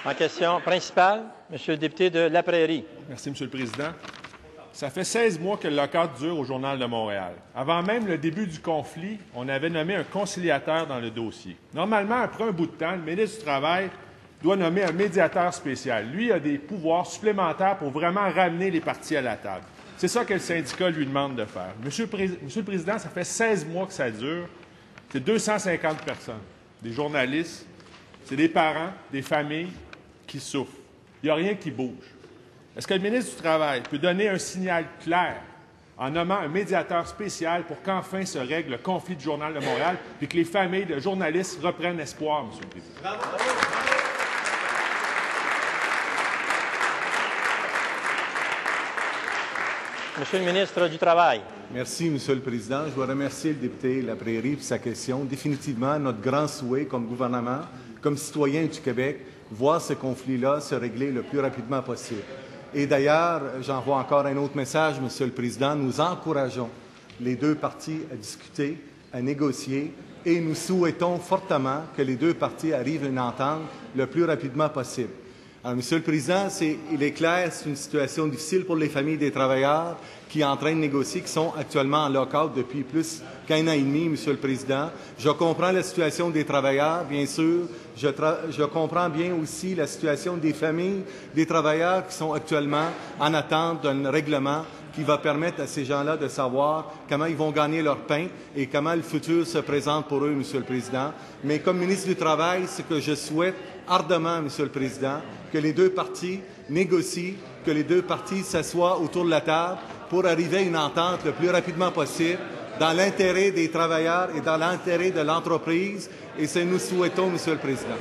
En question principale, Monsieur le député de La Prairie. Merci, M. le Président. Ça fait 16 mois que le lockout dure au Journal de Montréal. Avant même le début du conflit, on avait nommé un conciliateur dans le dossier. Normalement, après un bout de temps, le ministre du Travail doit nommer un médiateur spécial. Lui a des pouvoirs supplémentaires pour vraiment ramener les partis à la table. C'est ça que le syndicat lui demande de faire. Monsieur le Président, ça fait 16 mois que ça dure. C'est 250 personnes, des journalistes, c'est des parents, des familles qui souffrent. Il n'y a rien qui bouge. Est-ce que le ministre du Travail peut donner un signal clair en nommant un médiateur spécial pour qu'enfin se règle le conflit du Journal de Montréal et que les familles de journalistes reprennent espoir, M. le Président? Bravo. Monsieur le ministre du Travail. Merci, Monsieur le Président. Je veux remercier le député La Prairie pour sa question. Définitivement, notre grand souhait comme gouvernement, comme citoyen du Québec, voir ce conflit-là se régler le plus rapidement possible. Et d'ailleurs, j'envoie encore un autre message, Monsieur le Président. Nous encourageons les deux parties à discuter, à négocier, et nous souhaitons fortement que les deux parties arrivent à une entente le plus rapidement possible. Alors, Monsieur le Président, il est clair, c'est une situation difficile pour les familles des travailleurs qui sont en train de négocier, qui sont actuellement en lock-out depuis plus qu'1 an et demi, Monsieur le Président. Je comprends la situation des travailleurs, bien sûr. Je comprends bien aussi la situation des familles des travailleurs qui sont actuellement en attente d'un règlement qui va permettre à ces gens-là de savoir comment ils vont gagner leur pain et comment le futur se présente pour eux, Monsieur le Président. Mais comme ministre du Travail, ce que je souhaite ardemment, Monsieur le Président, que les deux parties négocient, que les deux parties s'assoient autour de la table pour arriver à une entente le plus rapidement possible dans l'intérêt des travailleurs et dans l'intérêt de l'entreprise. Et c'est ce que nous souhaitons, Monsieur le Président.